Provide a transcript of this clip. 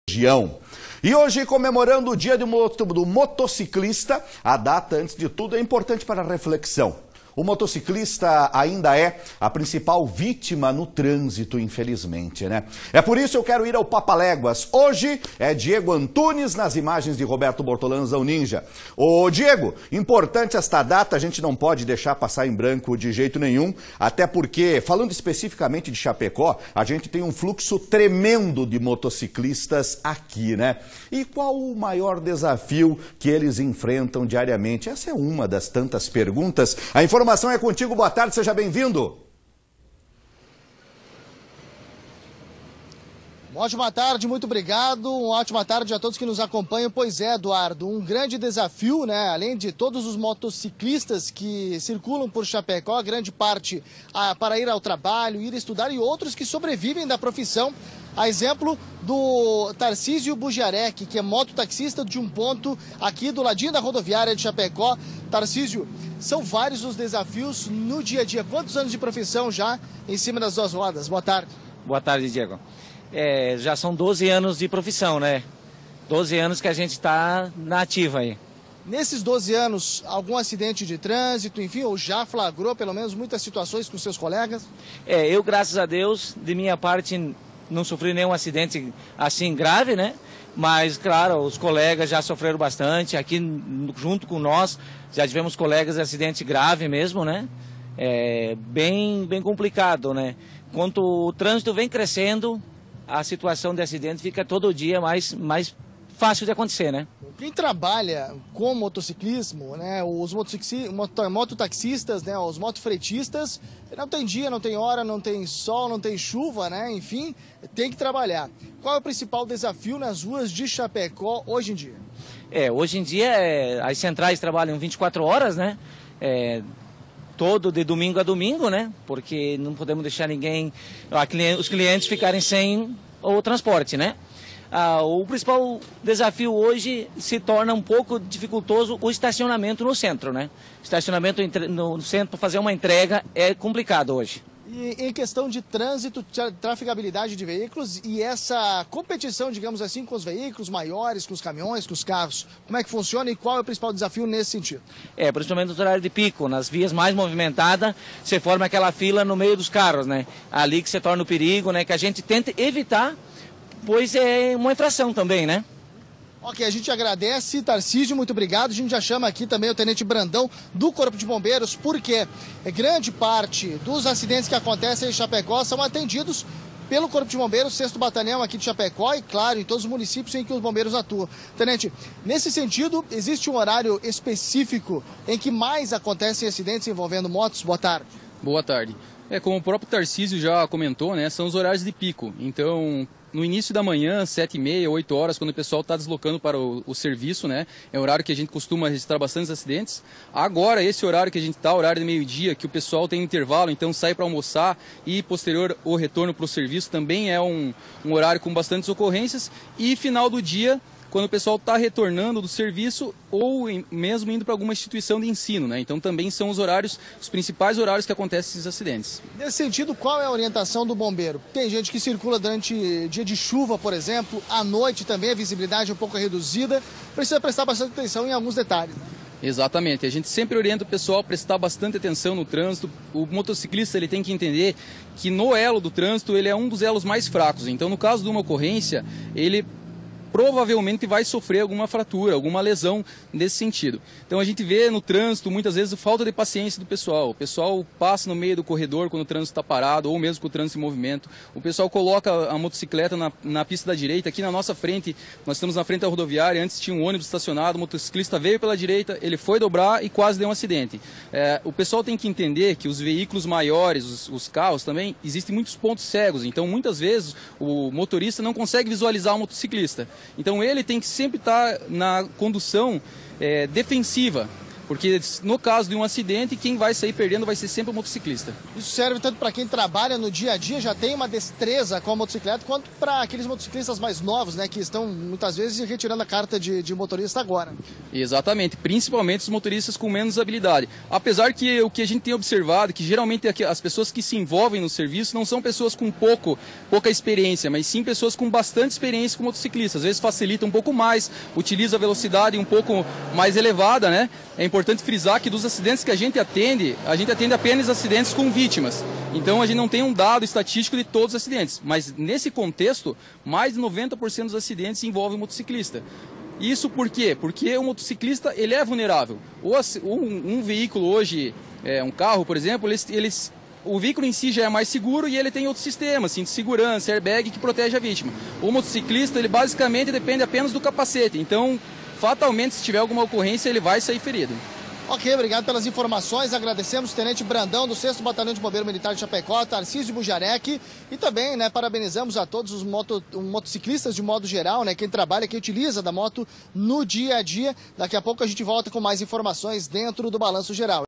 região. E hoje, comemorando o Dia do Motociclista, a data, antes de tudo, é importante para a reflexão. O motociclista ainda é a principal vítima no trânsito, infelizmente, né? É por isso que eu quero ir ao Papaléguas. Hoje é Diego Antunes nas imagens de Roberto Bortolanza, o Ninja. Ô Diego, importante esta data, a gente não pode deixar passar em branco de jeito nenhum, até porque, falando especificamente de Chapecó, a gente tem um fluxo tremendo de motociclistas aqui, né? E qual o maior desafio que eles enfrentam diariamente? Essa é uma das tantas perguntas. A informação é contigo, boa tarde, seja bem-vindo. Uma ótima tarde, muito obrigado, uma ótima tarde a todos que nos acompanham. Pois é, Eduardo, um grande desafio, né? Além de todos os motociclistas que circulam por Chapecó, grande parte para ir ao trabalho, ir estudar, e outros que sobrevivem da profissão. A exemplo do Tarcísio Bugiarec, que é mototaxista de um ponto aqui do ladinho da rodoviária de Chapecó. Tarcísio, são vários os desafios no dia a dia. Quantos anos de profissão já em cima das duas rodas? Boa tarde. Boa tarde, Diego. Já são 12 anos de profissão, né? 12 anos que a gente está na ativa aí. Nesses 12 anos, algum acidente de trânsito, enfim, ou já flagrou pelo menos muitas situações com seus colegas? Eu, graças a Deus, de minha parte, não sofri nenhum acidente assim grave, né? Mas, claro, os colegas já sofreram bastante. Aqui, junto com nós, já tivemos colegas de acidente grave mesmo, né? Bem complicado, né? Enquanto o trânsito vem crescendo, a situação de acidente fica todo dia mais fácil de acontecer, né? Quem trabalha com motociclismo, né, os mototaxistas, né, os motofretistas, não tem dia, não tem hora, não tem sol, não tem chuva, né, enfim, tem que trabalhar. Qual é o principal desafio nas ruas de Chapecó hoje em dia? Hoje em dia as centrais trabalham 24 horas, né, todo de domingo a domingo, né, porque não podemos deixar os clientes ficarem sem o transporte, né. O principal desafio hoje se torna um pouco dificultoso o estacionamento no centro, né? Estacionamento no centro para fazer uma entrega é complicado hoje. E em questão de trânsito, trafegabilidade de veículos e essa competição, digamos assim, com os veículos maiores, com os caminhões, com os carros, como é que funciona e qual é o principal desafio nesse sentido? Principalmente no horário de pico, nas vias mais movimentadas, você forma aquela fila no meio dos carros, né? Ali que se torna o perigo, né? Que a gente tenta evitar, pois é uma infração também, né? Ok, a gente agradece, Tarcísio, muito obrigado. A gente já chama aqui também o Tenente Brandão do Corpo de Bombeiros, porque grande parte dos acidentes que acontecem em Chapecó são atendidos pelo Corpo de Bombeiros, 6º Batalhão aqui de Chapecó e, claro, em todos os municípios em que os bombeiros atuam. Tenente, nesse sentido, existe um horário específico em que mais acontecem acidentes envolvendo motos? Boa tarde. Boa tarde. Como o próprio Tarcísio já comentou, né, são os horários de pico. Então, no início da manhã, 7h30, 8 horas, quando o pessoal está deslocando para o serviço, né? É o horário que a gente costuma registrar bastantes acidentes. Agora, esse horário que a gente está, horário de meio-dia, que o pessoal tem intervalo, então sai para almoçar e posterior o retorno para o serviço, também é um horário com bastantes ocorrências. E final do dia, quando o pessoal está retornando do serviço ou mesmo indo para alguma instituição de ensino, né? Então também são os principais horários que acontecem esses acidentes. Nesse sentido, qual é a orientação do bombeiro? Tem gente que circula durante dia de chuva, por exemplo, à noite também a visibilidade é um pouco reduzida, precisa prestar bastante atenção em alguns detalhes. Exatamente, a gente sempre orienta o pessoal a prestar bastante atenção no trânsito. O motociclista ele tem que entender que no elo do trânsito ele é um dos elos mais fracos, então no caso de uma ocorrência, ele provavelmente vai sofrer alguma fratura, alguma lesão nesse sentido. Então a gente vê no trânsito muitas vezes a falta de paciência do pessoal. O pessoal passa no meio do corredor quando o trânsito está parado ou mesmo com o trânsito em movimento. O pessoal coloca a motocicleta na pista da direita. Aqui na nossa frente, nós estamos na frente da rodoviária, antes tinha um ônibus estacionado, o motociclista veio pela direita, ele foi dobrar e quase deu um acidente. O pessoal tem que entender que os veículos maiores, os carros também, existem muitos pontos cegos. Então muitas vezes o motorista não consegue visualizar o motociclista. Então ele tem que sempre estar na condução defensiva, Porque no caso de um acidente, quem vai sair perdendo vai ser sempre o motociclista. Isso serve tanto para quem trabalha no dia a dia, já tem uma destreza com a motocicleta, quanto para aqueles motociclistas mais novos, né, que estão muitas vezes retirando a carta de motorista agora. Exatamente, principalmente os motoristas com menos habilidade. Apesar que o que a gente tem observado, que geralmente as pessoas que se envolvem no serviço não são pessoas com pouca experiência, mas sim pessoas com bastante experiência com motociclistas. Às vezes facilita um pouco mais, utiliza a velocidade um pouco mais elevada, né? É importante frisar que dos acidentes que a gente atende apenas acidentes com vítimas. Então a gente não tem um dado estatístico de todos os acidentes, mas nesse contexto, mais de 90% dos acidentes envolvem o motociclista. Isso por quê? Porque o motociclista ele é vulnerável. Um veículo hoje, um carro, por exemplo, o veículo em si já é mais seguro e ele tem outros sistemas, cinto de segurança, airbag, que protege a vítima. O motociclista, ele basicamente depende apenas do capacete. Então, fatalmente, se tiver alguma ocorrência, ele vai sair ferido. Ok, obrigado pelas informações. Agradecemos o Tenente Brandão, do 6º Batalhão de Bombeiro Militar de Chapecó, Tarcísio Bujarec. E também, né, parabenizamos a todos os motociclistas de modo geral, né, quem trabalha, quem utiliza da moto no dia a dia. Daqui a pouco a gente volta com mais informações dentro do Balanço Geral.